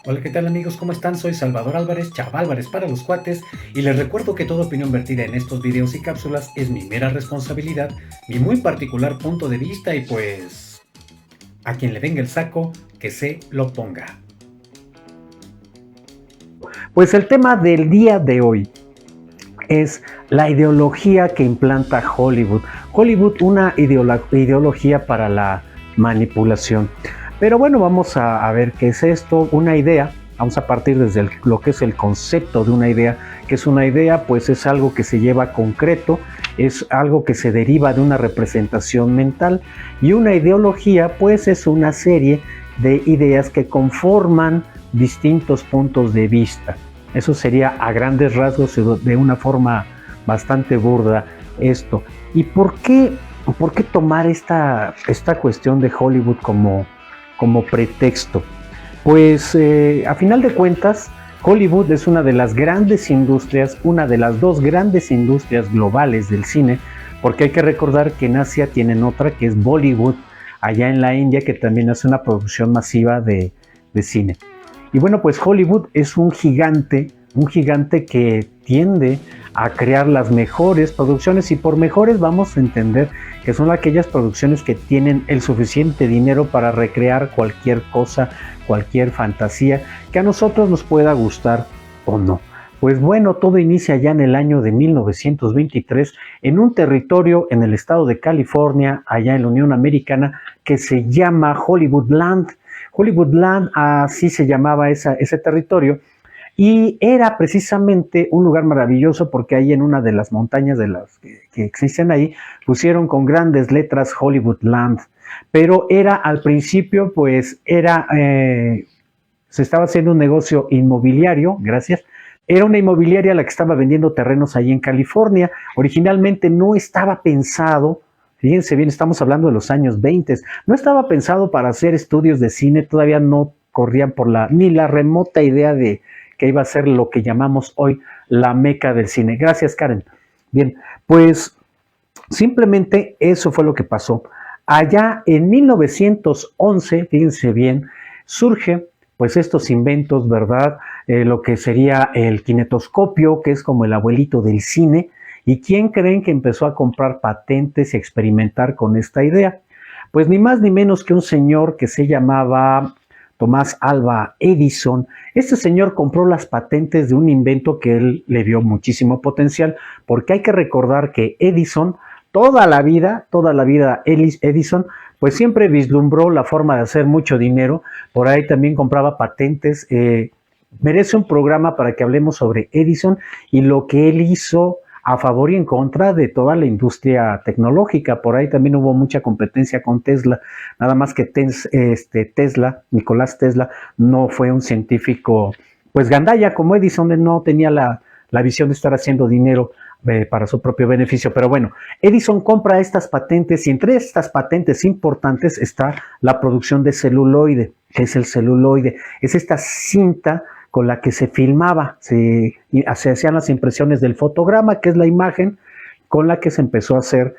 Hola, ¿qué tal amigos? ¿Cómo están? Soy Salvador Álvarez, Chava Álvarez para los cuates, y les recuerdo que toda opinión vertida en estos videos y cápsulas es mi mera responsabilidad, mi muy particular punto de vista y pues a quien le venga el saco, que se lo ponga. Pues el tema del día de hoy es la ideología que implanta Hollywood. Hollywood, una ideología para la manipulación. Pero bueno, vamos a ver qué es esto, una idea. Vamos a partir desde lo que es el concepto de una idea. Que es una idea? Pues es algo que se lleva a concreto, es algo que se deriva de una representación mental. Y una ideología, pues es una serie de ideas que conforman distintos puntos de vista. Eso sería a grandes rasgos, de una forma bastante burda, esto. ¿Y por qué tomar esta cuestión de Hollywood como pretexto? Pues a final de cuentas, Hollywood es una de las grandes industrias, una de las dos grandes industrias globales del cine, porque hay que recordar que en Asia tienen otra que es Bollywood, allá en la India, que también hace una producción masiva de cine. Y bueno, pues Hollywood es un gigante que tiende a crear las mejores producciones, y por mejores vamos a entender que son aquellas producciones que tienen el suficiente dinero para recrear cualquier cosa, cualquier fantasía que a nosotros nos pueda gustar o no. Pues bueno, todo inicia ya en el año de 1923 en un territorio en el estado de California, allá en la Unión Americana, que se llama Hollywoodland. Hollywoodland, así se llamaba ese territorio, y era precisamente un lugar maravilloso porque ahí en una de las montañas de las que existen ahí, pusieron con grandes letras Hollywoodland. Pero era al principio, pues se estaba haciendo un negocio inmobiliario, gracias. Era una inmobiliaria la que estaba vendiendo terrenos ahí en California. Originalmente no estaba pensado, fíjense bien, estamos hablando de los años 20, no estaba pensado para hacer estudios de cine, todavía no corrían ni la remota idea de que iba a ser lo que llamamos hoy la meca del cine. Gracias, Karen. Bien, pues simplemente eso fue lo que pasó. Allá en 1911, fíjense bien, surge pues estos inventos, ¿verdad? Lo que sería el kinetoscopio, que es como el abuelito del cine. ¿Y quién creen que empezó a comprar patentes y a experimentar con esta idea? Pues ni más ni menos que un señor que se llamaba Tomás Alva Edison. Este señor compró las patentes de un invento que él le vio muchísimo potencial, porque hay que recordar que Edison, toda la vida Edison, pues siempre vislumbró la forma de hacer mucho dinero. Por ahí también compraba patentes. Merece un programa para que hablemos sobre Edison y lo que él hizo a favor y en contra de toda la industria tecnológica. Por ahí también hubo mucha competencia con Tesla, nada más que Nicolás Tesla, no fue un científico pues gandalla como Edison. Él no tenía la visión de estar haciendo dinero para su propio beneficio. Pero bueno, Edison compra estas patentes, y entre estas patentes importantes está la producción de celuloide. ¿Qué es el celuloide? Es esta cinta con la que se filmaba, se hacían las impresiones del fotograma, que es la imagen con la que se empezó a hacer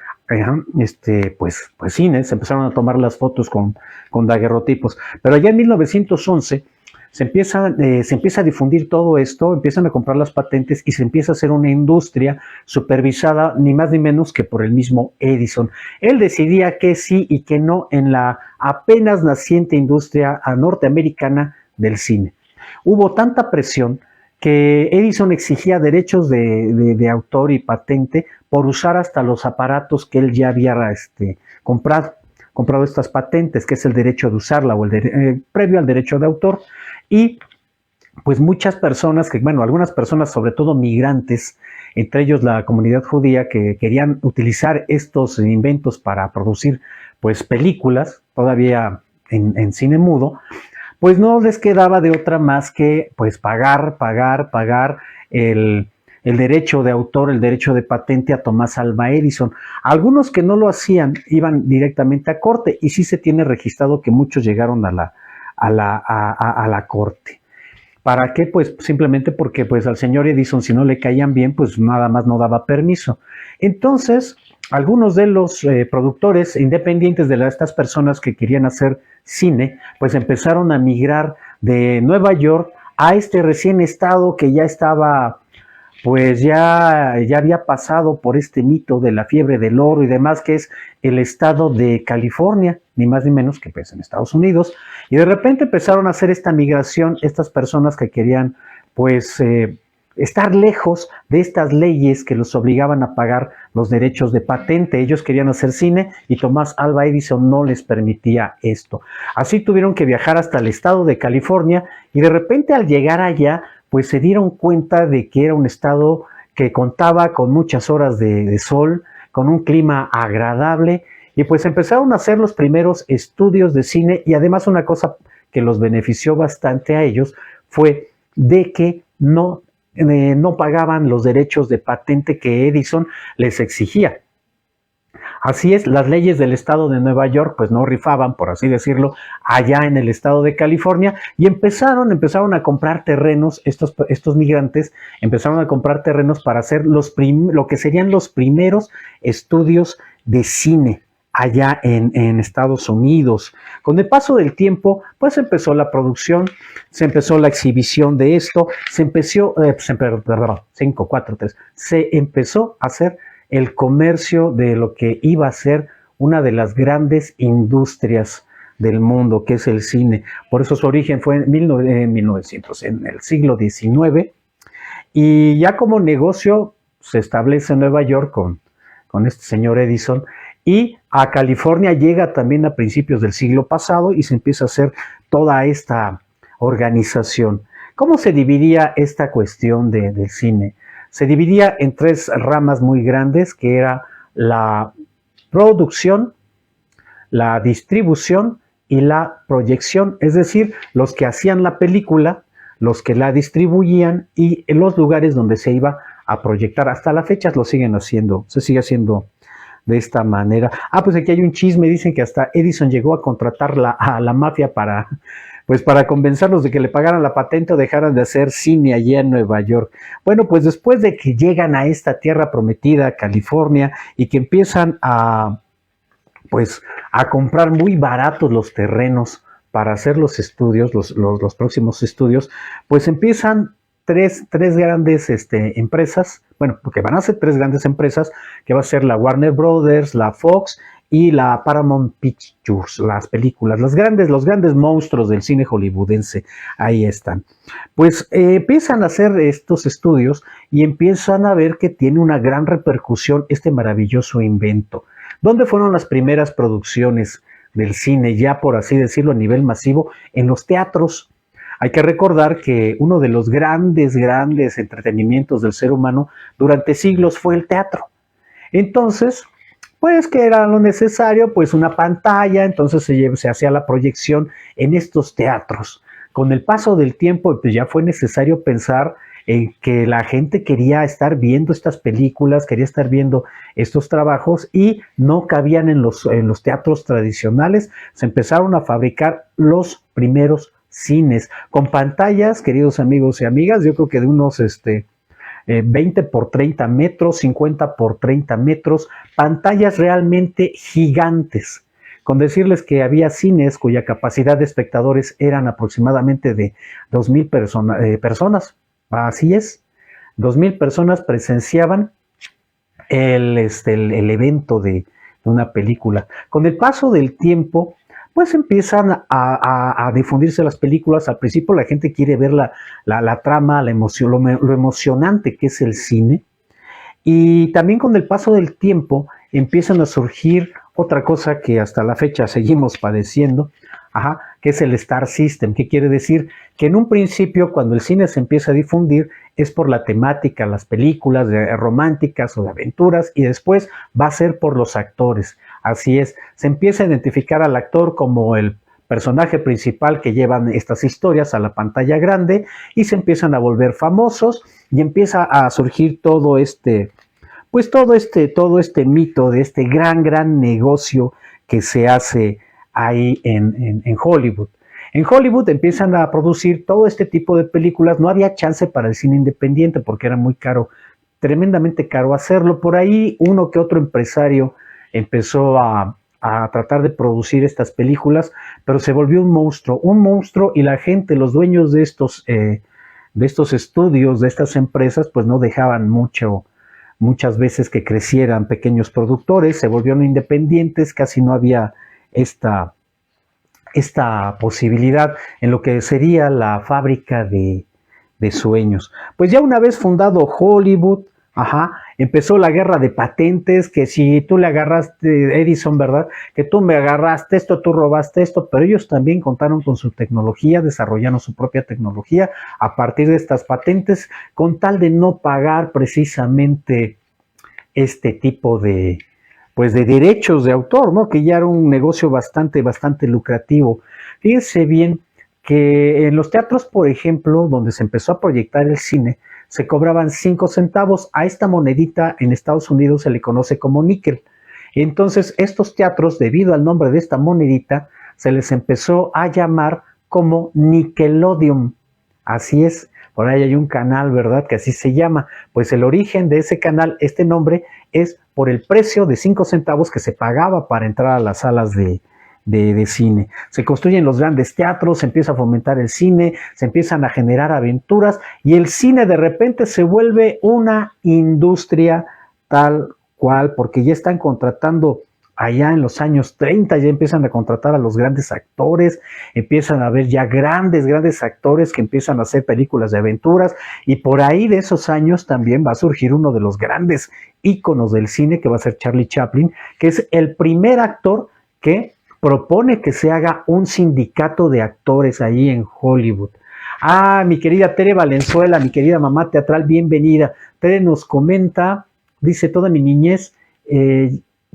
pues cine. Se empezaron a tomar las fotos con daguerrotipos. Pero ya en 1911 se empieza a difundir todo esto, empiezan a comprar las patentes y se empieza a hacer una industria supervisada ni más ni menos que por el mismo Edison. Él decidía que sí y que no en la apenas naciente industria norteamericana del cine. Hubo tanta presión que Edison exigía derechos de autor y patente por usar hasta los aparatos que él ya había comprado estas patentes, que es el derecho de usarla o previo al derecho de autor. Y pues muchas personas, algunas personas, sobre todo migrantes, entre ellos la comunidad judía, que querían utilizar estos inventos para producir pues películas, todavía en cine mudo, pues no les quedaba de otra más que pues pagar el derecho de autor, el derecho de patente a Tomás Alva Edison. Algunos que no lo hacían iban directamente a corte, y sí se tiene registrado que muchos llegaron a la corte. ¿Para qué? Pues simplemente porque pues al señor Edison, si no le caían bien, pues nada más no daba permiso. Entonces, algunos de los productores independientes de estas personas que querían hacer cine, pues empezaron a migrar de Nueva York a este recién estado que ya estaba, pues ya había pasado por este mito de la fiebre del oro y demás, que es el estado de California, ni más ni menos que pues en Estados Unidos. Y de repente empezaron a hacer esta migración, estas personas que querían pues estar lejos de estas leyes que los obligaban a pagar los derechos de patente. Ellos querían hacer cine y Thomas Alva Edison no les permitía esto. Así tuvieron que viajar hasta el estado de California y de repente al llegar allá, pues se dieron cuenta de que era un estado que contaba con muchas horas de sol, con un clima agradable, y pues empezaron a hacer los primeros estudios de cine. Y además una cosa que los benefició bastante a ellos fue de que no pagaban los derechos de patente que Edison les exigía. Así es, las leyes del estado de Nueva York pues no rifaban, por así decirlo, allá en el estado de California, y empezaron a comprar terrenos. Estos migrantes empezaron a comprar terrenos para hacer lo que serían los primeros estudios de cine allá en Estados Unidos. Con el paso del tiempo, pues empezó la producción, se empezó la exhibición de esto, se empezó a hacer el comercio de lo que iba a ser una de las grandes industrias del mundo, que es el cine. Por eso su origen fue en el siglo XIX, y ya como negocio se establece en Nueva York con este señor Edison, y a California llega también a principios del siglo pasado y se empieza a hacer toda esta organización. ¿Cómo se dividía esta cuestión del cine? Se dividía en tres ramas muy grandes, que era la producción, la distribución y la proyección, es decir, los que hacían la película, los que la distribuían y los lugares donde se iba a proyectar. Hasta la fecha lo siguen haciendo, se sigue haciendo de esta manera. Pues aquí hay un chisme, dicen que hasta Edison llegó a contratar a la mafia para convencerlos de que le pagaran la patente o dejaran de hacer cine allá en Nueva York. Bueno, pues después de que llegan a esta tierra prometida, California, y que empiezan a comprar muy baratos los terrenos para hacer los estudios, los próximos estudios, pues empiezan tres grandes empresas, bueno, porque van a ser tres grandes empresas, que va a ser la Warner Brothers, la Fox y la Paramount Pictures, las películas, los grandes monstruos del cine hollywoodense, ahí están. Pues empiezan a hacer estos estudios y empiezan a ver que tiene una gran repercusión este maravilloso invento. ¿Dónde fueron las primeras producciones del cine, ya por así decirlo, a nivel masivo? En los teatros. Hay que recordar que uno de los grandes entretenimientos del ser humano durante siglos fue el teatro. Entonces, pues que era lo necesario, pues una pantalla, entonces se hacía la proyección en estos teatros. Con el paso del tiempo, pues ya fue necesario pensar en que la gente quería estar viendo estas películas, quería estar viendo estos trabajos y no cabían en los teatros tradicionales. Se empezaron a fabricar los primeros cines con pantallas, queridos amigos y amigas, yo creo que de unos 20 por 30 metros, 50 por 30 metros, pantallas realmente gigantes. Con decirles que había cines cuya capacidad de espectadores eran aproximadamente de 2,000 personas. Así es, 2,000 personas presenciaban el evento de una película. Con el paso del tiempo, pues empiezan a difundirse las películas. Al principio la gente quiere ver la trama, la emoción, lo emocionante que es el cine. Y también con el paso del tiempo empiezan a surgir otra cosa que hasta la fecha seguimos padeciendo, que es el Star System. ¿Qué quiere decir? Que en un principio, cuando el cine se empieza a difundir, es por la temática, las películas románticas o de aventuras, y después va a ser por los actores. Así es, se empieza a identificar al actor como el personaje principal que llevan estas historias a la pantalla grande y se empiezan a volver famosos y empieza a surgir todo este mito de este gran negocio que se hace ahí en Hollywood. En Hollywood empiezan a producir todo este tipo de películas. No había chance para el cine independiente porque era muy caro, tremendamente caro hacerlo. Por ahí uno que otro empresario empezó a a tratar de producir estas películas, pero se volvió un monstruo, y la gente, los dueños de estos estudios, de estas empresas, pues no dejaban muchas veces que crecieran pequeños productores, se volvieron independientes, casi no había esta posibilidad en lo que sería la fábrica de sueños. Pues ya una vez fundado Hollywood, empezó la guerra de patentes, que si tú le agarraste, Edison, ¿verdad? Que tú me agarraste esto, tú robaste esto, pero ellos también contaron con su tecnología, desarrollaron su propia tecnología a partir de estas patentes, con tal de no pagar precisamente este tipo de derechos de autor, ¿no? Que ya era un negocio bastante lucrativo. Fíjense bien que en los teatros, por ejemplo, donde se empezó a proyectar el cine, se cobraban 5 centavos. A esta monedita en Estados Unidos se le conoce como níquel. Entonces, estos teatros, debido al nombre de esta monedita, se les empezó a llamar como Nickelodeon. Así es, por ahí hay un canal, ¿verdad?, que así se llama. Pues el origen de ese canal, este nombre, es por el precio de 5 centavos que se pagaba para entrar a las salas de cine. Se construyen los grandes teatros, se empieza a fomentar el cine, se empiezan a generar aventuras, y el cine de repente se vuelve una industria tal cual, porque ya están contratando allá en los años 30, ya empiezan a contratar a los grandes actores, empiezan a ver ya grandes actores que empiezan a hacer películas de aventuras, y por ahí de esos años también va a surgir uno de los grandes íconos del cine, que va a ser Charlie Chaplin, que es el primer actor que propone que se haga un sindicato de actores ahí en Hollywood. Mi querida Tere Valenzuela, mi querida mamá teatral, bienvenida. Tere nos comenta, dice, toda mi niñez,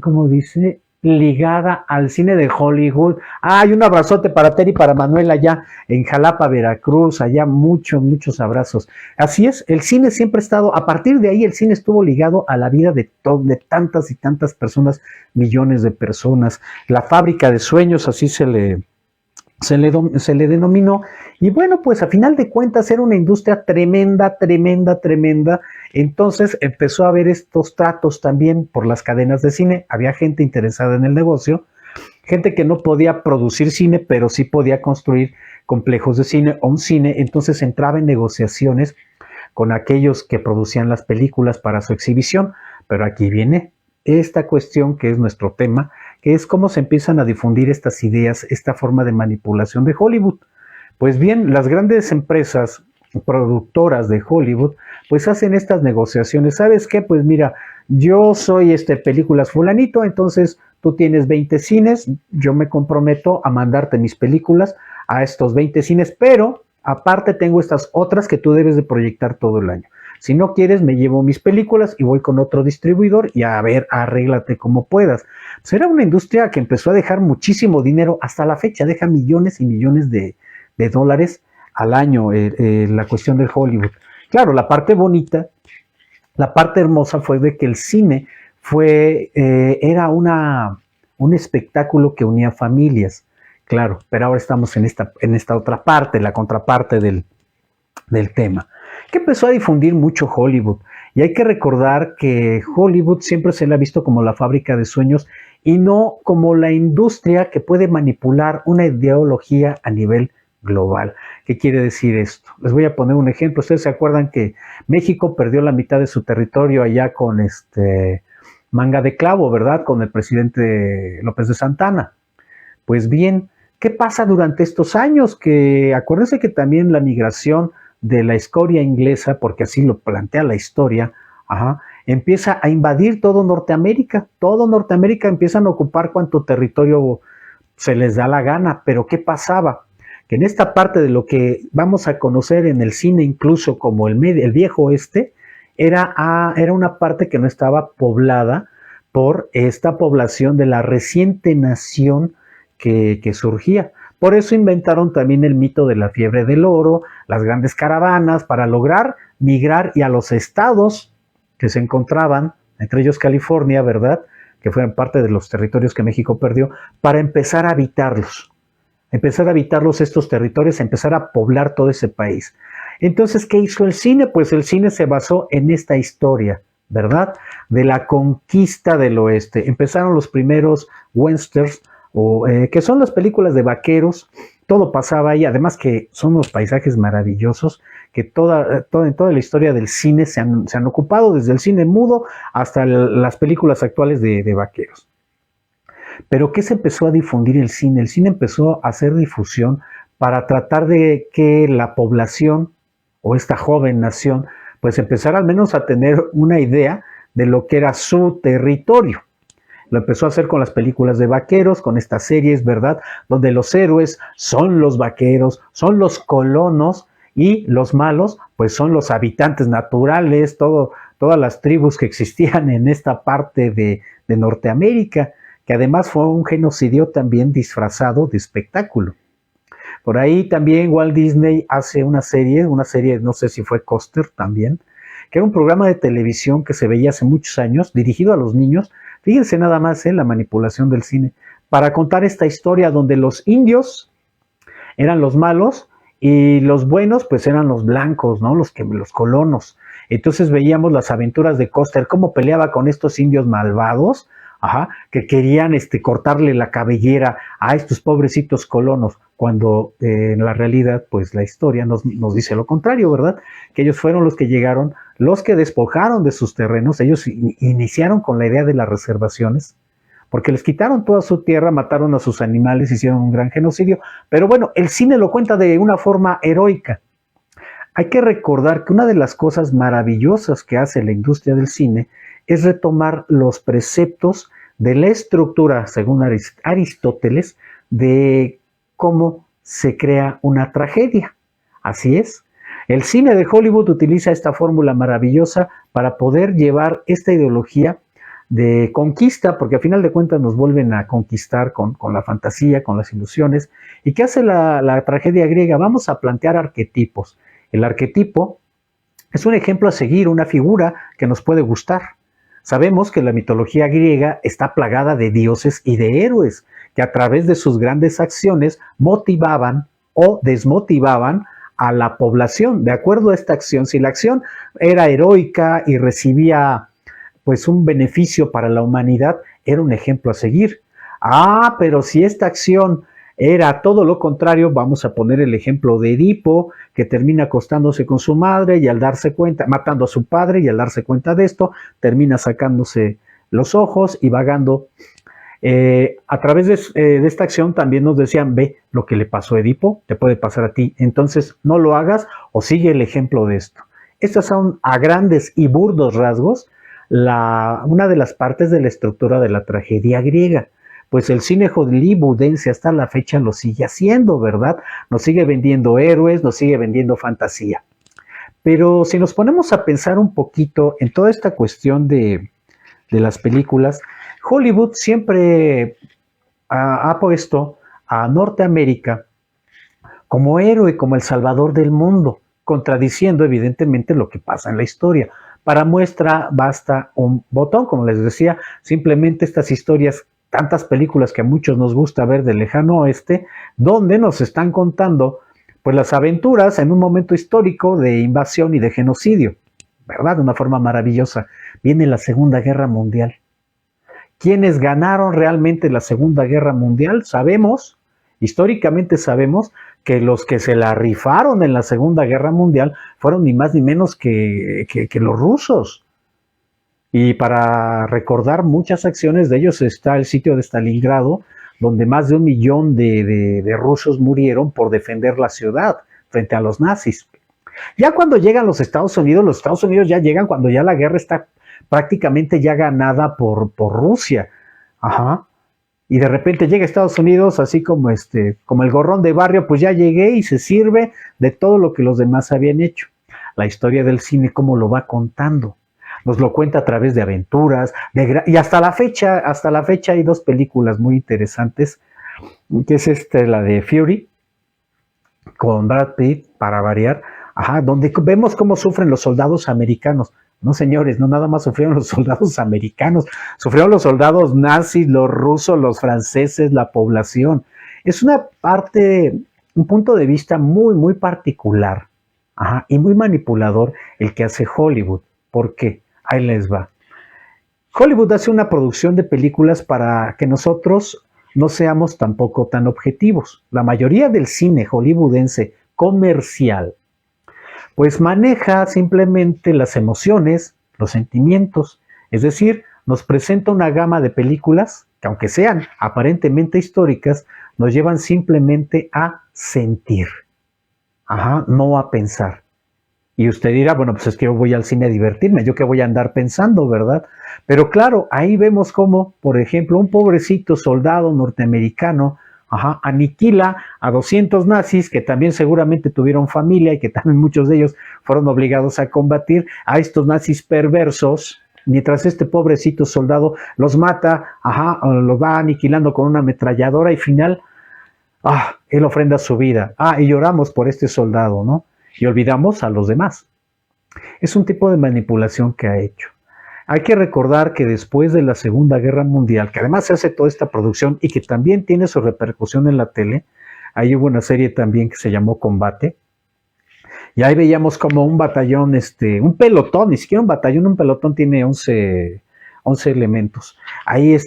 ¿cómo dice? Ligada al cine de Hollywood. Y un abrazote para Tere y para Manuel allá en Jalapa, Veracruz, allá muchos abrazos. Así es, el cine siempre ha estado, a partir de ahí el cine estuvo ligado a la vida de tantas y tantas personas, millones de personas. La fábrica de sueños, así se le denominó, y bueno, pues a final de cuentas era una industria tremenda. Entonces empezó a haber estos tratos también por las cadenas de cine. Había gente interesada en el negocio, gente que no podía producir cine, pero sí podía construir complejos de cine o un cine. Entonces entraba en negociaciones con aquellos que producían las películas para su exhibición. Pero aquí viene esta cuestión que es nuestro tema, que es cómo se empiezan a difundir estas ideas, esta forma de manipulación de Hollywood. Pues bien, las grandes empresas productoras de Hollywood pues hacen estas negociaciones. ¿Sabes qué? Pues mira, yo soy películas fulanito, entonces tú tienes 20 cines, yo me comprometo a mandarte mis películas a estos 20 cines, pero aparte tengo estas otras que tú debes de proyectar todo el año. Si no quieres, me llevo mis películas y voy con otro distribuidor y a ver, arréglate como puedas. Pues era una industria que empezó a dejar muchísimo dinero, hasta la fecha deja millones y millones de dólares al año, la cuestión del Hollywood. Claro, la parte bonita, la parte hermosa fue de que el cine era un espectáculo que unía familias, claro, pero ahora estamos en esta otra parte, la contraparte del tema, que empezó a difundir mucho Hollywood. Y hay que recordar que Hollywood siempre se le ha visto como la fábrica de sueños y no como la industria que puede manipular una ideología a nivel global. ¿Qué quiere decir esto? Les voy a poner un ejemplo. Ustedes se acuerdan que México perdió la mitad de su territorio allá con Manga de Clavo, ¿verdad? Con el presidente López de Santana. Pues bien, ¿qué pasa durante estos años? Que acuérdense que también la migración de la escoria inglesa, porque así lo plantea la historia, empieza a invadir todo Norteamérica. Todo Norteamérica empiezan a ocupar cuanto territorio se les da la gana. Pero ¿qué pasaba? Que en esta parte de lo que vamos a conocer en el cine incluso como el viejo oeste, era una parte que no estaba poblada por esta población de la reciente nación que surgía. Por eso inventaron también el mito de la fiebre del oro, las grandes caravanas, para lograr migrar y a los estados que se encontraban, entre ellos California, ¿verdad?, que fueron parte de los territorios que México perdió, para empezar a habitarlos estos territorios, empezar a poblar todo ese país. Entonces, ¿qué hizo el cine? Pues el cine se basó en esta historia ¿verdad? De la conquista del oeste. Empezaron los primeros westerns, que son las películas de vaqueros. Todo pasaba ahí, además que son unos paisajes maravillosos que en toda la historia del cine se han ocupado, desde el cine mudo hasta las películas actuales de vaqueros. Pero ¿qué se empezó a difundir el cine? El cine empezó a hacer difusión para tratar de que la población o esta joven nación pues empezara al menos a tener una idea de lo que era su territorio. Lo empezó a hacer con las películas de vaqueros, con estas series, ¿verdad? Donde los héroes son los vaqueros, son los colonos y los malos pues son los habitantes naturales, todas las tribus que existían en esta parte de Norteamérica, que además fue un genocidio también disfrazado de espectáculo. Por ahí también Walt Disney hace una serie, no sé si fue Coaster también, que era un programa de televisión que se veía hace muchos años, dirigido a los niños. Fíjense nada más la manipulación del cine, para contar esta historia donde los indios eran los malos y los buenos pues eran los blancos, ¿no? Los colonos. Entonces veíamos las aventuras de Coaster, cómo peleaba con estos indios malvados, que querían cortarle la cabellera a estos pobrecitos colonos, cuando en la realidad, pues la historia nos dice lo contrario, ¿verdad? Que ellos fueron los que llegaron, los que despojaron de sus terrenos, ellos iniciaron con la idea de las reservaciones, porque les quitaron toda su tierra, mataron a sus animales, hicieron un gran genocidio, pero bueno, el cine lo cuenta de una forma heroica. Hay que recordar que una de las cosas maravillosas que hace la industria del cine es retomar los preceptos de la estructura, según Aristóteles, de cómo se crea una tragedia. Así es. El cine de Hollywood utiliza esta fórmula maravillosa para poder llevar esta ideología de conquista, porque a final de cuentas nos vuelven a conquistar con la fantasía, con las ilusiones. ¿Y qué hace la tragedia griega? Vamos a plantear arquetipos. El arquetipo es un ejemplo a seguir, una figura que nos puede gustar. Sabemos que la mitología griega está plagada de dioses y de héroes que a través de sus grandes acciones motivaban o desmotivaban a la población. De acuerdo a esta acción, si la acción era heroica y recibía pues un beneficio para la humanidad, era un ejemplo a seguir. Pero si esta acción era todo lo contrario, vamos a poner el ejemplo de Edipo, que termina acostándose con su madre y al darse cuenta, matando a su padre, y al darse cuenta de esto, termina sacándose los ojos y vagando. A través de esta acción también nos decían, ve lo que le pasó a Edipo, te puede pasar a ti, entonces no lo hagas o sigue el ejemplo de esto. Estas son a grandes y burdos rasgos una de las partes de la estructura de la tragedia griega. Pues el cine hollywoodense hasta la fecha lo sigue haciendo, ¿verdad? Nos sigue vendiendo héroes, nos sigue vendiendo fantasía. Pero si nos ponemos a pensar un poquito en toda esta cuestión de las películas, Hollywood siempre ha puesto a Norteamérica como héroe, como el salvador del mundo, contradiciendo evidentemente lo que pasa en la historia. Para muestra basta un botón, como les decía, simplemente estas historias, tantas películas que a muchos nos gusta ver del lejano oeste, donde nos están contando pues las aventuras en un momento histórico de invasión y de genocidio, ¿verdad? De una forma maravillosa. Viene la Segunda Guerra Mundial. ¿Quiénes ganaron realmente la Segunda Guerra Mundial? Sabemos, históricamente sabemos, que los que se la rifaron en la Segunda Guerra Mundial fueron ni más ni menos que los rusos. Y para recordar muchas acciones de ellos está el sitio de Stalingrado, donde más de 1 millón de rusos murieron por defender la ciudad frente a los nazis. Ya cuando llegan los Estados Unidos ya llegan cuando ya la guerra está prácticamente ya ganada por Rusia. Y de repente llega Estados Unidos, así como el gorrón de barrio, pues ya llegué, y se sirve de todo lo que los demás habían hecho. La historia del cine, ¿cómo lo va contando? Nos lo cuenta a través de aventuras, y hasta la fecha hay 2 películas muy interesantes, que es la de Fury, con Brad Pitt, para variar, donde vemos cómo sufren los soldados americanos. No, señores, no nada más sufrieron los soldados americanos, sufrieron los soldados nazis, los rusos, los franceses, la población. Es una parte, un punto de vista muy, muy particular, y muy manipulador el que hace Hollywood. ¿Por qué? Ahí les va. Hollywood hace una producción de películas para que nosotros no seamos tampoco tan objetivos. La mayoría del cine hollywoodense comercial, pues maneja simplemente las emociones, los sentimientos, es decir, nos presenta una gama de películas que aunque sean aparentemente históricas, nos llevan simplemente a sentir, no a pensar. Y usted dirá, bueno, pues es que yo voy al cine a divertirme, yo que voy a andar pensando, ¿verdad? Pero claro, ahí vemos cómo, por ejemplo, un pobrecito soldado norteamericano aniquila a 200 nazis que también seguramente tuvieron familia y que también muchos de ellos fueron obligados a combatir a estos nazis perversos, mientras este pobrecito soldado los mata, los va aniquilando con una ametralladora y final, él ofrenda su vida. Y lloramos por este soldado, ¿no? Y olvidamos a los demás. Es un tipo de manipulación que ha hecho. Hay que recordar que después de la Segunda Guerra Mundial, que además se hace toda esta producción y que también tiene su repercusión en la tele, ahí hubo una serie también que se llamó Combate, y ahí veíamos como un batallón, un pelotón, ni siquiera un batallón, un pelotón tiene 11 elementos, ahí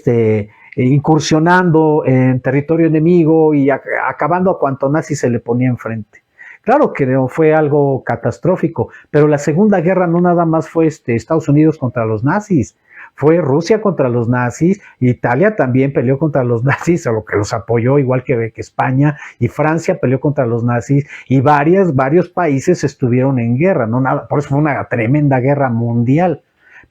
incursionando en territorio enemigo y acabando a cuanto nazi se le ponía enfrente. Claro que fue algo catastrófico, pero la Segunda Guerra no nada más fue Estados Unidos contra los nazis, fue Rusia contra los nazis, Italia también peleó contra los nazis, a lo que los apoyó, igual que España, y Francia peleó contra los nazis, y varios países estuvieron en guerra, por eso fue una tremenda guerra mundial.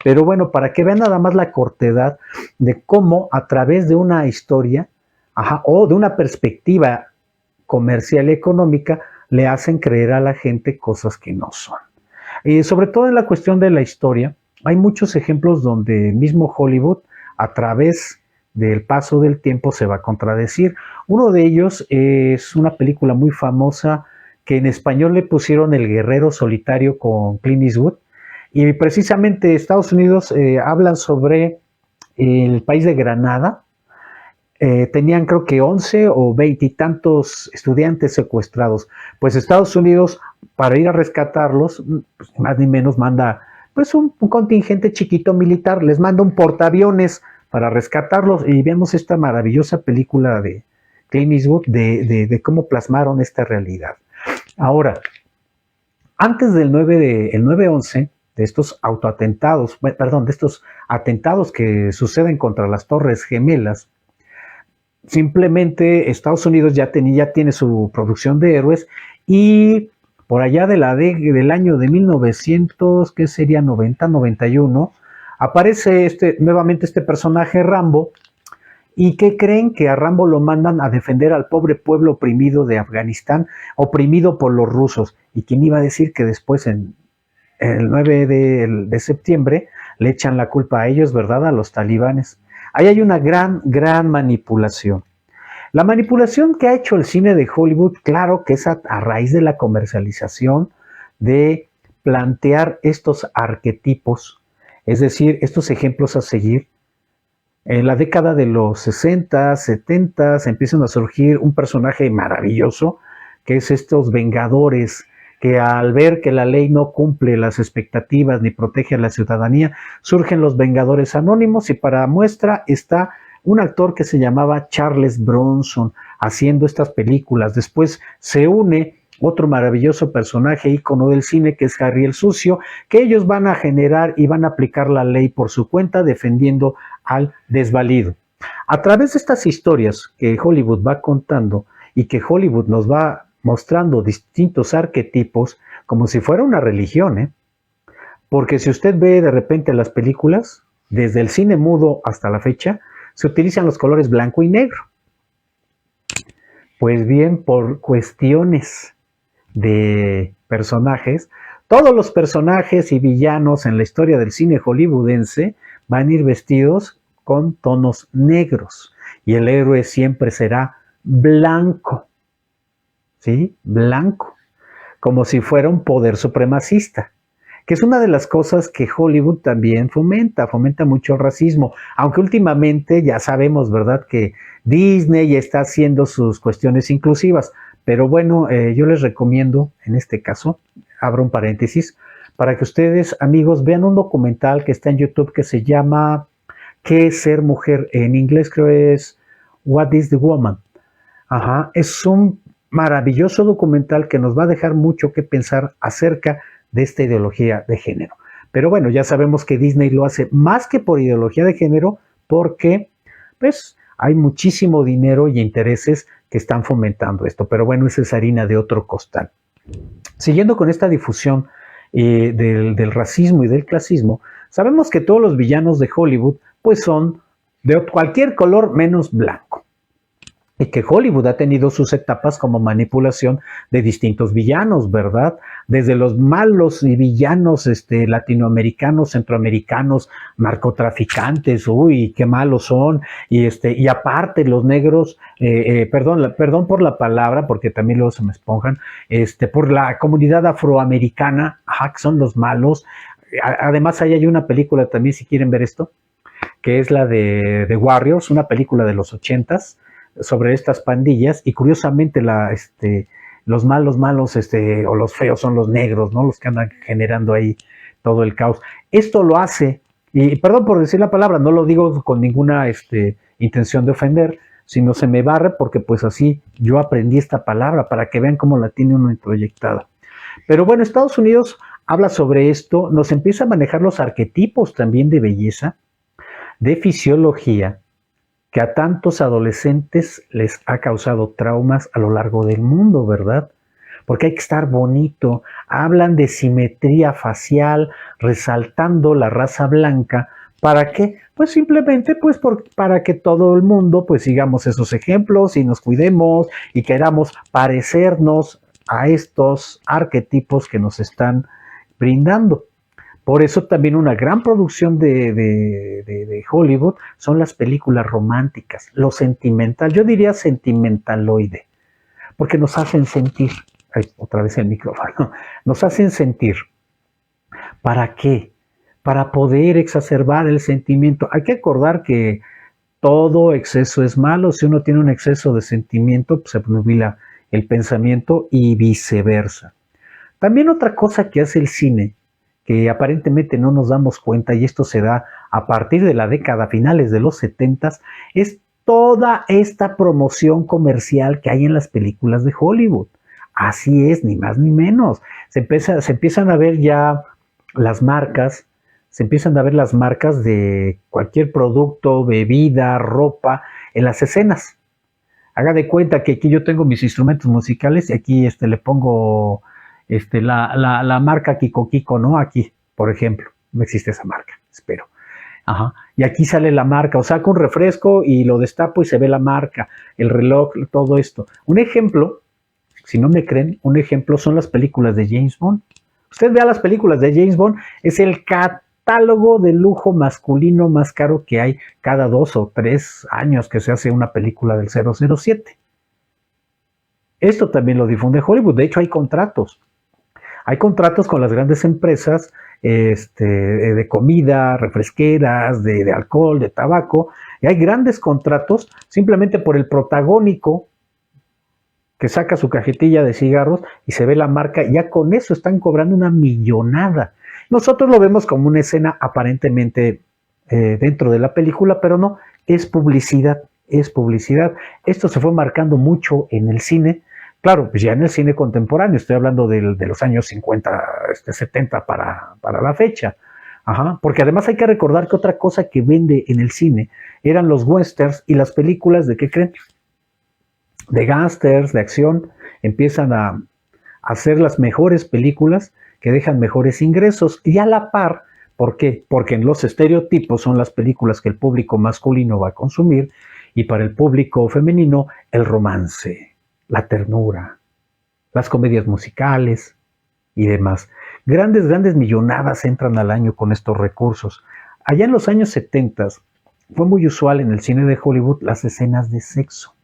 Pero bueno, para que vean nada más la cortedad de cómo a través de una historia, o de una perspectiva comercial y económica, le hacen creer a la gente cosas que no son. Y sobre todo en la cuestión de la historia, hay muchos ejemplos donde mismo Hollywood, a través del paso del tiempo, se va a contradecir. Uno de ellos es una película muy famosa que en español le pusieron El Guerrero Solitario con Clint Eastwood, y precisamente Estados Unidos hablan sobre el país de Granada. Tenían creo que 11 o 20 y tantos estudiantes secuestrados. Pues Estados Unidos, para ir a rescatarlos, pues, más ni menos manda pues un contingente chiquito militar, les manda un portaaviones para rescatarlos, y vemos esta maravillosa película de Clint Eastwood de cómo plasmaron esta realidad. Ahora, antes del 9/11, de estos de estos atentados que suceden contra las Torres Gemelas, simplemente Estados Unidos ya tiene su producción de héroes, y por allá del año de 1900, que sería 90-91, aparece nuevamente este personaje Rambo. ¿Y qué creen? Que a Rambo lo mandan a defender al pobre pueblo oprimido de Afganistán, oprimido por los rusos. ¿Y quién iba a decir que después, en el 9 de septiembre, le echan la culpa a ellos, ¿verdad? A los talibanes. Ahí hay una gran manipulación. La manipulación que ha hecho el cine de Hollywood, claro que es a raíz de la comercialización, de plantear estos arquetipos, es decir, estos ejemplos a seguir. En la década de los 60, 70 empiezan a surgir un personaje maravilloso, que es estos vengadores, que al ver que la ley no cumple las expectativas ni protege a la ciudadanía, surgen los Vengadores Anónimos, y para muestra está un actor que se llamaba Charles Bronson haciendo estas películas. Después se une otro maravilloso personaje, ícono del cine, que es Harry el Sucio, que ellos van a generar y van a aplicar la ley por su cuenta, defendiendo al desvalido. A través de estas historias que Hollywood va contando y que Hollywood nos va mostrando distintos arquetipos, como si fuera una religión, porque si usted ve de repente las películas, desde el cine mudo hasta la fecha, se utilizan los colores blanco y negro. Pues bien, por cuestiones de personajes, todos los personajes y villanos en la historia del cine hollywoodense van a ir vestidos con tonos negros, y el héroe siempre será blanco, ¿sí? Blanco, como si fuera un poder supremacista, que es una de las cosas que Hollywood también fomenta mucho el racismo, aunque últimamente ya sabemos, ¿verdad?, que Disney ya está haciendo sus cuestiones inclusivas, pero bueno, yo les recomiendo, en este caso, abro un paréntesis, para que ustedes, amigos, vean un documental que está en YouTube que se llama ¿Qué es ser mujer? En inglés creo es What is the Woman? Ajá, es un maravilloso documental que nos va a dejar mucho que pensar acerca de esta ideología de género. Pero bueno, ya sabemos que Disney lo hace más que por ideología de género, porque pues hay muchísimo dinero y intereses que están fomentando esto. Pero bueno, esa es harina de otro costal. Siguiendo con esta difusión del racismo y del clasismo, sabemos que todos los villanos de Hollywood pues son de cualquier color menos blanco. Y que Hollywood ha tenido sus etapas como manipulación de distintos villanos, ¿verdad? Desde los malos y villanos latinoamericanos, centroamericanos, narcotraficantes, uy, qué malos son, y aparte los negros, perdón por la palabra, porque también luego se me esponjan, por la comunidad afroamericana, ajá, que son los malos. Además, ahí hay una película también, si quieren ver esto, que es la de The Warriors, una película de los 80s, sobre estas pandillas, y curiosamente los malos, o los feos son los negros, ¿no? Los que andan generando ahí todo el caos. Esto lo hace, y perdón por decir la palabra, no lo digo con ninguna intención de ofender, sino se me barre porque pues así yo aprendí esta palabra para que vean cómo la tiene uno introyectada. Pero bueno, Estados Unidos habla sobre esto, nos empieza a manejar los arquetipos también de belleza, de fisiología, que a tantos adolescentes les ha causado traumas a lo largo del mundo, ¿verdad? Porque hay que estar bonito. Hablan de simetría facial, resaltando la raza blanca. ¿Para qué? Pues simplemente para que todo el mundo pues sigamos esos ejemplos y nos cuidemos y queramos parecernos a estos arquetipos que nos están brindando. Por eso también una gran producción de Hollywood son las películas románticas, lo sentimental, yo diría sentimentaloide, porque nos hacen sentir, otra vez el micrófono, nos hacen sentir. ¿Para qué? Para poder exacerbar el sentimiento. Hay que acordar que todo exceso es malo. Si uno tiene un exceso de sentimiento, pues se nubila el pensamiento y viceversa. También otra cosa que hace el cine, que aparentemente no nos damos cuenta, y esto se da a partir de la década finales de los 70s, es toda esta promoción comercial que hay en las películas de Hollywood. Así es, ni más ni menos. Se empiezan a ver ya las marcas, se empiezan a ver las marcas de cualquier producto, bebida, ropa, en las escenas. Haga de cuenta que aquí yo tengo mis instrumentos musicales y aquí le pongo la marca Kiko Kiko, ¿no? Aquí, por ejemplo, no existe esa marca, espero. Ajá. Y aquí sale la marca, o saco un refresco y lo destapo y se ve la marca, el reloj, todo esto. Un ejemplo, si no me creen, un ejemplo son las películas de James Bond. Usted vea las películas de James Bond, es el catálogo de lujo masculino más caro que hay cada 2 o 3 años que se hace una película del 007. Esto también lo difunde Hollywood, de hecho hay contratos. Hay contratos con las grandes empresas de comida, refresqueras, de alcohol, de tabaco, y hay grandes contratos simplemente por el protagónico que saca su cajetilla de cigarros y se ve la marca, y ya con eso están cobrando una millonada. Nosotros lo vemos como una escena aparentemente dentro de la película, pero no, es publicidad, es publicidad. Esto se fue marcando mucho en el cine. Claro, pues ya en el cine contemporáneo, estoy hablando de los años 50, 70 para la fecha. Ajá, porque además hay que recordar que otra cosa que vende en el cine eran los westerns y las películas de, ¿qué creen? De gángsters, de acción. Empiezan a hacer las mejores películas que dejan mejores ingresos. Y a la par, ¿por qué? Porque en los estereotipos son las películas que el público masculino va a consumir y para el público femenino el romance, la ternura, las comedias musicales y demás. Grandes millonadas entran al año con estos recursos. Allá en los años 70 fue muy usual en el cine de Hollywood las escenas de sexo.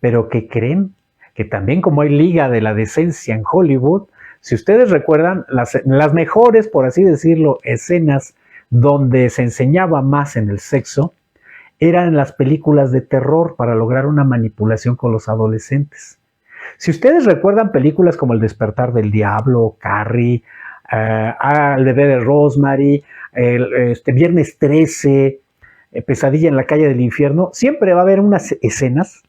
Pero ¿qué creen? Que también como hay liga de la decencia en Hollywood, si ustedes recuerdan, las mejores, por así decirlo, escenas donde se enseñaba más en el sexo, eran en las películas de terror para lograr una manipulación con los adolescentes. Si ustedes recuerdan películas como El despertar del diablo, Carrie, El bebé de Rosemary, Viernes 13, Pesadilla en la calle del infierno, siempre va a haber unas escenas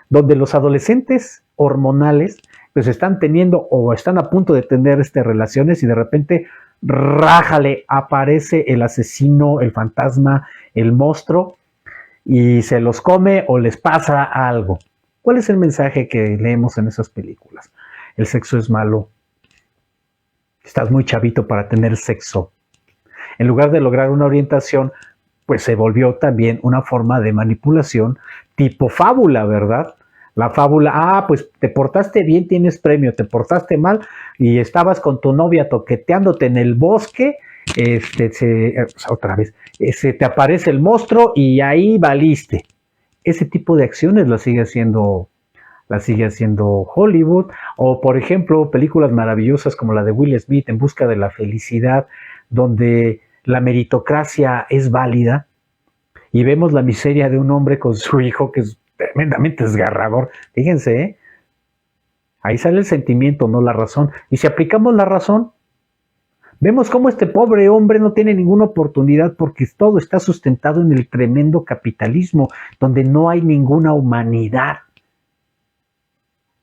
donde los adolescentes hormonales pues están teniendo o están a punto de tener relaciones y de repente, rájale, aparece el asesino, el fantasma, el monstruo y se los come o les pasa algo. ¿Cuál es el mensaje que leemos en esas películas? El sexo es malo. Estás muy chavito para tener sexo. En lugar de lograr una orientación, pues se volvió también una forma de manipulación tipo fábula, ¿verdad? La fábula, pues te portaste bien, tienes premio, te portaste mal y estabas con tu novia toqueteándote en el bosque, otra vez, te aparece el monstruo y ahí valiste. Ese tipo de acciones las sigue haciendo Hollywood, o por ejemplo películas maravillosas como la de Will Smith, En busca de la felicidad, donde la meritocracia es válida y vemos la miseria de un hombre con su hijo que es tremendamente desgarrador. Fíjense, ahí sale el sentimiento, no la razón. Y si aplicamos la razón, vemos cómo este pobre hombre no tiene ninguna oportunidad porque todo está sustentado en el tremendo capitalismo, donde no hay ninguna humanidad.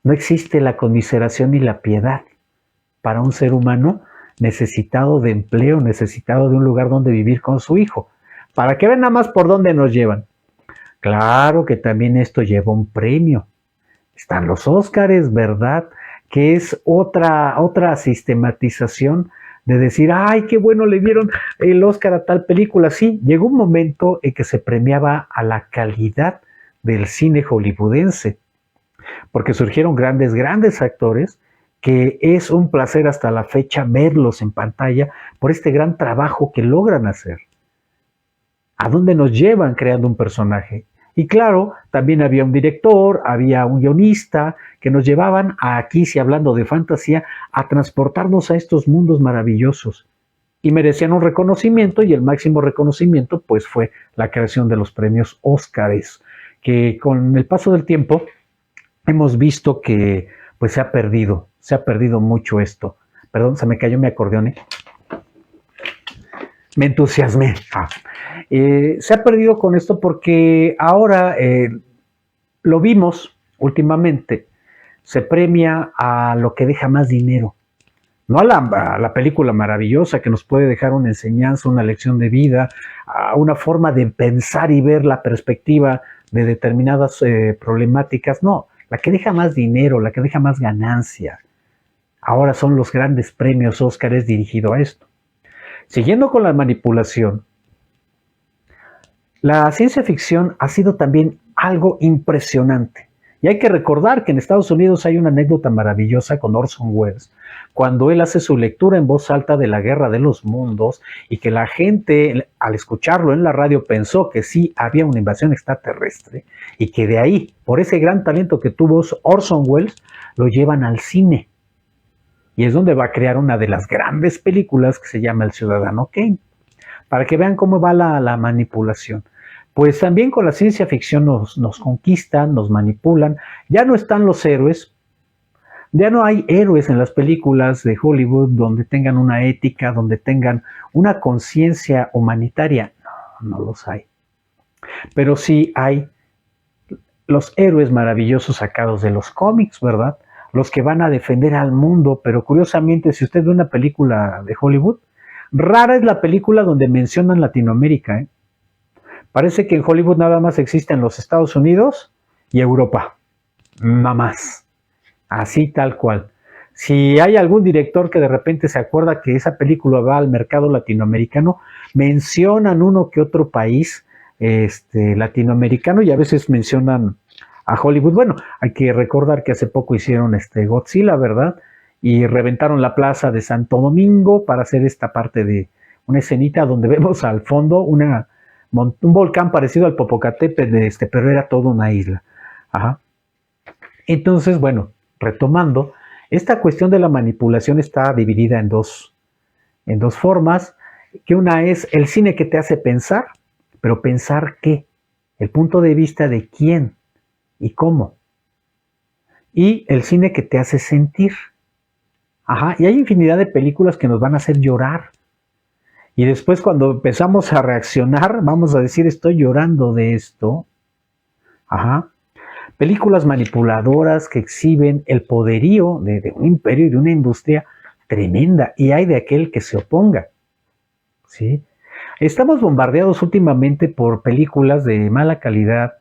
No existe la conmiseración ni la piedad para un ser humano necesitado de empleo, necesitado de un lugar donde vivir con su hijo. Para que vean nada más por dónde nos llevan. Claro que también esto lleva un premio. Están los Óscares, ¿verdad? Que es otra sistematización de decir, ¡ay, qué bueno le dieron el Óscar a tal película! Sí, llegó un momento en que se premiaba a la calidad del cine hollywoodense, porque surgieron grandes actores que es un placer hasta la fecha verlos en pantalla por este gran trabajo que logran hacer. ¿A dónde nos llevan creando un personaje? Y claro, también había un director, había un guionista que nos llevaban aquí, si hablando de fantasía, a transportarnos a estos mundos maravillosos. Y merecían un reconocimiento, y el máximo reconocimiento pues fue la creación de los premios Óscares, que con el paso del tiempo hemos visto que pues se ha perdido mucho esto. Perdón, se me cayó mi acordeón, me entusiasmé. Se ha perdido con esto porque ahora lo vimos últimamente, se premia a lo que deja más dinero, no a la película maravillosa que nos puede dejar una enseñanza, una lección de vida, a una forma de pensar y ver la perspectiva de determinadas problemáticas, no, la que deja más dinero, la que deja más ganancia. Ahora son los grandes premios Óscar dirigido a esto. Siguiendo con la manipulación, la ciencia ficción ha sido también algo impresionante. Y hay que recordar que en Estados Unidos hay una anécdota maravillosa con Orson Welles, cuando él hace su lectura en voz alta de la Guerra de los Mundos y que la gente, al escucharlo en la radio, pensó que sí había una invasión extraterrestre y que de ahí, por ese gran talento que tuvo Orson Welles, lo llevan al cine. Y es donde va a crear una de las grandes películas que se llama El Ciudadano Kane, para que vean cómo va la manipulación. Pues también con la ciencia ficción nos conquistan, nos manipulan. Ya no están los héroes, ya no hay héroes en las películas de Hollywood donde tengan una ética, donde tengan una conciencia humanitaria. No los hay. Pero sí hay los héroes maravillosos sacados de los cómics, ¿verdad? Los que van a defender al mundo, pero curiosamente, si usted ve una película de Hollywood, rara es la película donde mencionan Latinoamérica, Parece que en Hollywood nada más existen los Estados Unidos y Europa, nada más, así tal cual. Si hay algún director que de repente se acuerda que esa película va al mercado latinoamericano, mencionan uno que otro país latinoamericano y a veces mencionan a Hollywood. Bueno, hay que recordar que hace poco hicieron Godzilla, ¿verdad? Y reventaron la plaza de Santo Domingo para hacer esta parte de una escenita donde vemos al fondo un volcán parecido al Popocatépetl, pero era toda una isla. Ajá. Entonces, bueno, retomando, esta cuestión de la manipulación está dividida en dos formas, que una es el cine que te hace pensar, pero ¿pensar qué? El punto de vista de quién y cómo. Y el cine que te hace sentir. Ajá, y hay infinidad de películas que nos van a hacer llorar. Y después cuando empezamos a reaccionar, vamos a decir, estoy llorando de esto. Ajá. Películas manipuladoras que exhiben el poderío de un imperio y de una industria tremenda. Y hay de aquel que se oponga. ¿Sí? Estamos bombardeados últimamente por películas de mala calidad,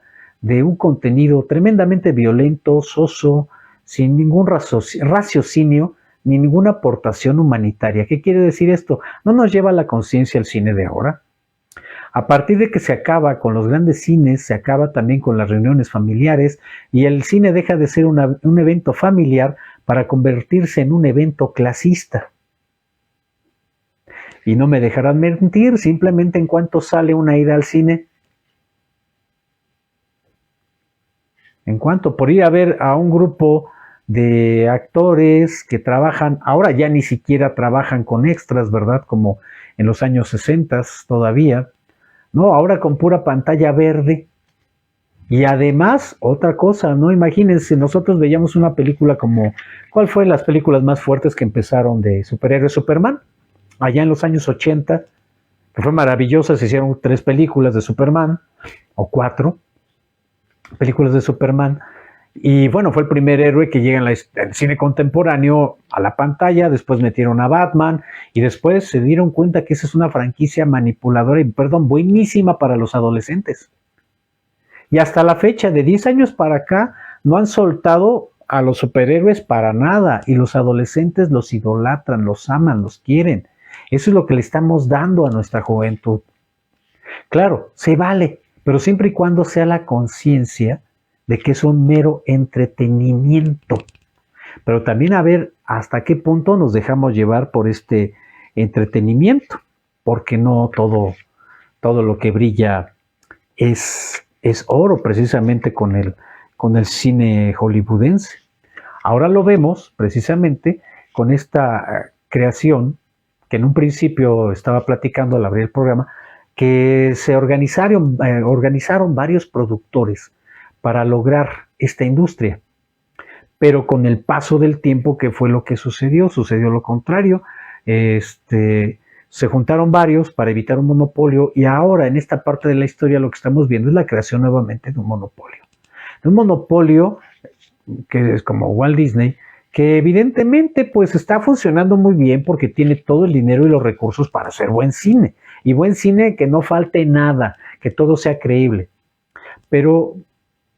de un contenido tremendamente violento, soso, sin ningún raciocinio, ni ninguna aportación humanitaria. ¿Qué quiere decir esto? No nos lleva a la conciencia el cine de ahora. A partir de que se acaba con los grandes cines, se acaba también con las reuniones familiares y el cine deja de ser un evento familiar para convertirse en un evento clasista. Y no me dejarán mentir, simplemente en cuanto sale una ida al cine, en cuanto por ir a ver a un grupo de actores que trabajan, ahora ya ni siquiera trabajan con extras, ¿verdad? Como en los años 60 todavía, no, ahora con pura pantalla verde. Y además, otra cosa, ¿no? Imagínense, nosotros veíamos una película como, ¿cuál fue las películas más fuertes que empezaron de superhéroes? Superman, allá en los años 80, que fue maravillosa, se hicieron 3 películas de Superman, o 4 películas de Superman, y bueno, fue el primer héroe que llega en el cine contemporáneo a la pantalla, después metieron a Batman, y después se dieron cuenta que esa es una franquicia manipuladora y, perdón, buenísima para los adolescentes. Y hasta la fecha, de 10 años para acá, no han soltado a los superhéroes para nada, y los adolescentes los idolatran, los aman, los quieren. Eso es lo que le estamos dando a nuestra juventud. Claro, se vale, pero siempre y cuando sea la conciencia de que es un mero entretenimiento. Pero también a ver hasta qué punto nos dejamos llevar por este entretenimiento, porque no todo lo que brilla es oro precisamente con el cine hollywoodense. Ahora lo vemos precisamente con esta creación que en un principio estaba platicando al abrir el programa, que se organizaron varios productores para lograr esta industria. Pero con el paso del tiempo, ¿qué fue lo que sucedió? Sucedió lo contrario. Se juntaron varios para evitar un monopolio y ahora en esta parte de la historia lo que estamos viendo es la creación nuevamente de un monopolio. De un monopolio que es como Walt Disney, que evidentemente pues está funcionando muy bien porque tiene todo el dinero y los recursos para hacer buen cine. Y buen cine que no falte nada, que todo sea creíble. Pero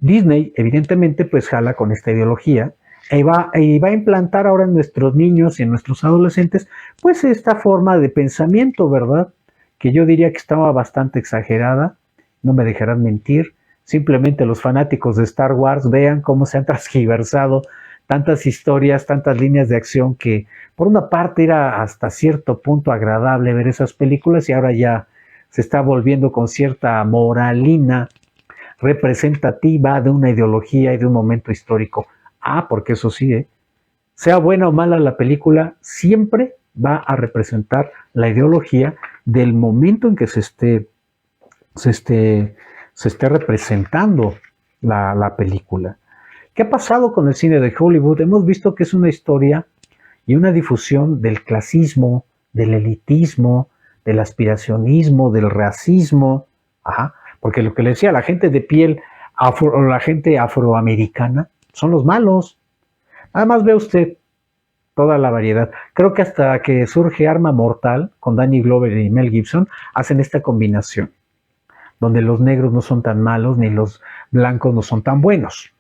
Disney evidentemente pues jala con esta ideología y va a implantar ahora en nuestros niños y en nuestros adolescentes pues esta forma de pensamiento, ¿verdad? Que yo diría que estaba bastante exagerada, no me dejarán mentir. Simplemente los fanáticos de Star Wars vean cómo se han transgiversado tantas historias, tantas líneas de acción que por una parte era hasta cierto punto agradable ver esas películas y ahora ya se está volviendo con cierta moralina representativa de una ideología y de un momento histórico. Porque eso sí, sea buena o mala la película, siempre va a representar la ideología del momento en que se esté representando la película. ¿Qué ha pasado con el cine de Hollywood? Hemos visto que es una historia y una difusión del clasismo, del elitismo, del aspiracionismo, del racismo. Porque lo que le decía, la gente de piel o la gente afroamericana son los malos. Además ve usted toda la variedad. Creo que hasta que surge Arma Mortal con Danny Glover y Mel Gibson hacen esta combinación, donde los negros no son tan malos ni los blancos no son tan buenos.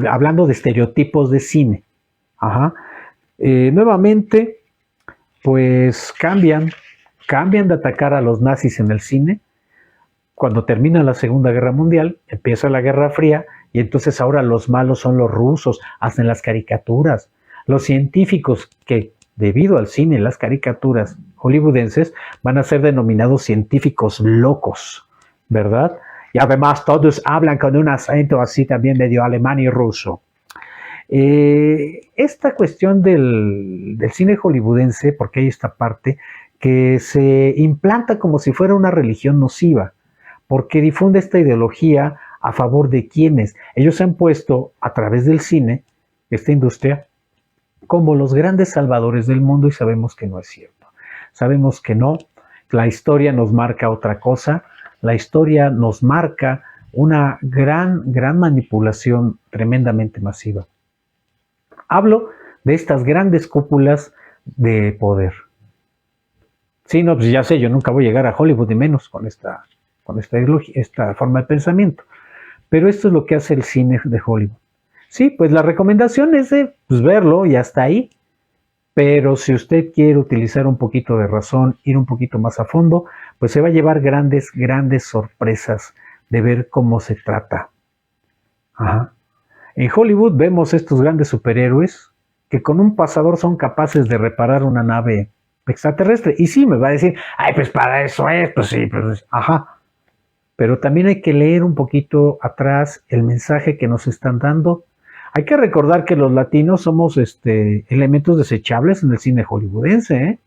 Hablando de estereotipos de cine. Nuevamente, pues cambian de atacar a los nazis en el cine. Cuando termina la Segunda Guerra Mundial, empieza la Guerra Fría y entonces ahora los malos son los rusos, hacen las caricaturas. Los científicos que, debido al cine y las caricaturas hollywoodenses, van a ser denominados científicos locos, ¿verdad? Y además todos hablan con un acento así también medio alemán y ruso. Esta cuestión del cine hollywoodense, porque hay esta parte que se implanta como si fuera una religión nociva, porque difunde esta ideología a favor de quienes. Ellos han puesto a través del cine, esta industria, como los grandes salvadores del mundo y sabemos que no es cierto. Sabemos que no, la historia nos marca otra cosa, la historia nos marca una gran manipulación tremendamente masiva. Hablo de estas grandes cúpulas de poder. Sí, no, pues ya sé, yo nunca voy a llegar a Hollywood, ni menos con esta ideología, esta forma de pensamiento. Pero esto es lo que hace el cine de Hollywood. Sí, pues la recomendación es de verlo y hasta ahí. Pero si usted quiere utilizar un poquito de razón, ir un poquito más a fondo, pues se va a llevar grandes sorpresas de ver cómo se trata. Ajá. En Hollywood vemos estos grandes superhéroes que con un pasador son capaces de reparar una nave extraterrestre. Y sí, me va a decir, ay, pues para eso es, pues sí, pues ajá. Pero también hay que leer un poquito atrás el mensaje que nos están dando. Hay que recordar que los latinos somos elementos desechables en el cine hollywoodense, ¿eh?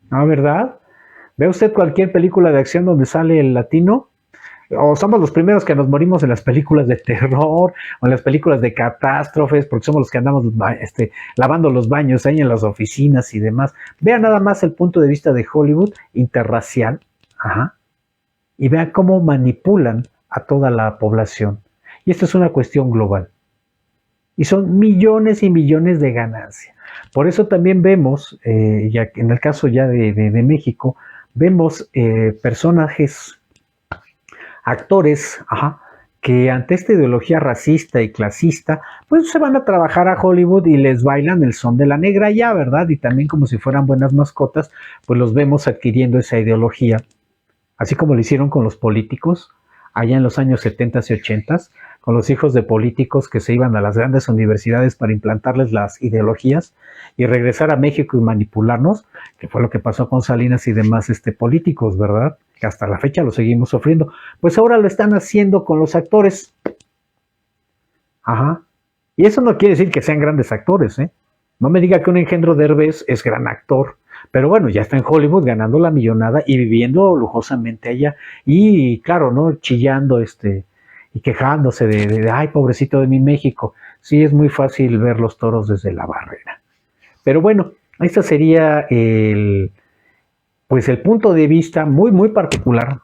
¿No, verdad? ¿Ve usted cualquier película de acción donde sale el latino? O somos los primeros que nos morimos en las películas de terror o en las películas de catástrofes, porque somos los que andamos lavando los baños ahí en las oficinas y demás. Vea nada más el punto de vista de Hollywood interracial, ajá, y vea cómo manipulan a toda la población. Y esto es una cuestión global. Y son millones y millones de ganancia. Por eso también vemos, ya en el caso ya de México, vemos personajes, actores, ajá, que ante esta ideología racista y clasista, pues se van a trabajar a Hollywood y les bailan el son de la negra ya, ¿verdad? Y también como si fueran buenas mascotas, pues los vemos adquiriendo esa ideología, así como lo hicieron con los políticos allá en los años 70 y 80, con los hijos de políticos que se iban a las grandes universidades para implantarles las ideologías y regresar a México y manipularnos, que fue lo que pasó con Salinas y demás políticos, ¿verdad? Que hasta la fecha lo seguimos sufriendo. Pues ahora lo están haciendo con los actores. Ajá. Y eso no quiere decir que sean grandes actores, ¿eh? No me diga que un Engendro Derbez es gran actor. Pero bueno, ya está en Hollywood ganando la millonada y viviendo lujosamente allá. Y claro, ¿no? Chillando y quejándose de ay, pobrecito de mi México. Sí, es muy fácil ver los toros desde la barrera. Pero bueno, este sería el punto de vista muy particular,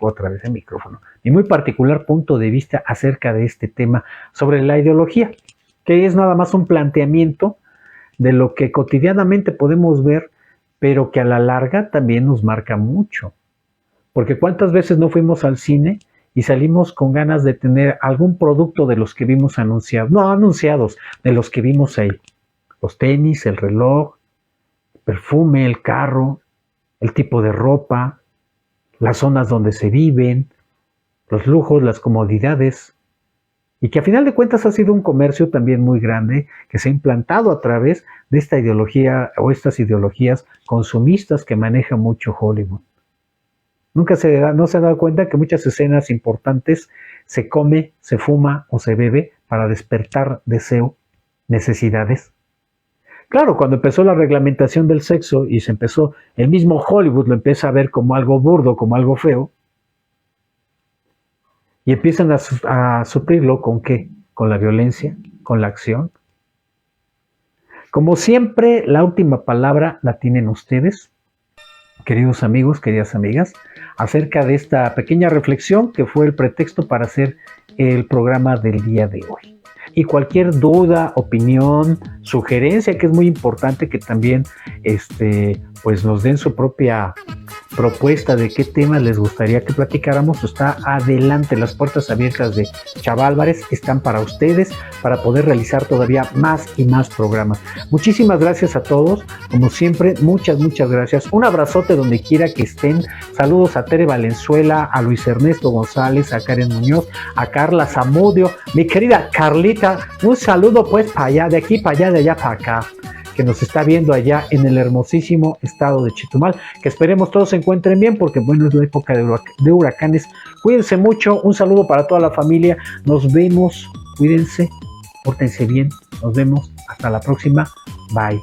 otra vez el micrófono, y muy particular punto de vista acerca de este tema sobre la ideología, que es nada más un planteamiento de lo que cotidianamente podemos ver, pero que a la larga también nos marca mucho. Porque cuántas veces no fuimos al cine y salimos con ganas de tener algún producto de los que vimos anunciados, no anunciados, de los que vimos ahí. Los tenis, el reloj, el perfume, el carro, el tipo de ropa, las zonas donde se viven, los lujos, las comodidades, y que a final de cuentas ha sido un comercio también muy grande que se ha implantado a través de esta ideología o estas ideologías consumistas que maneja mucho Hollywood. No se ha dado cuenta que muchas escenas importantes se come, se fuma o se bebe para despertar deseo, necesidades. Claro, cuando empezó la reglamentación del sexo y se empezó, el mismo Hollywood lo empieza a ver como algo burdo, como algo feo, y empiezan a suplirlo ¿con qué? Con la violencia, con la acción. Como siempre, la última palabra la tienen ustedes, queridos amigos, queridas amigas, acerca de esta pequeña reflexión que fue el pretexto para hacer el programa del día de hoy. Y cualquier duda, opinión, sugerencia, que es muy importante que también pues nos den su propia propuesta de qué temas les gustaría que platicáramos, está adelante. Las puertas abiertas de Chava Álvarez están para ustedes, para poder realizar todavía más y más programas. Muchísimas gracias a todos, como siempre, muchas gracias. Un abrazote donde quiera que estén. Saludos a Tere Valenzuela, a Luis Ernesto González, a Karen Muñoz, a Carla Zamudio, mi querida Carlita, un saludo pues para allá, de aquí para allá, de allá para acá, que nos está viendo allá en el hermosísimo estado de Chetumal, que esperemos todos se encuentren bien, porque bueno, es la época de huracanes. Cuídense mucho, un saludo para toda la familia, nos vemos, cuídense, pórtense bien, nos vemos, hasta la próxima, bye.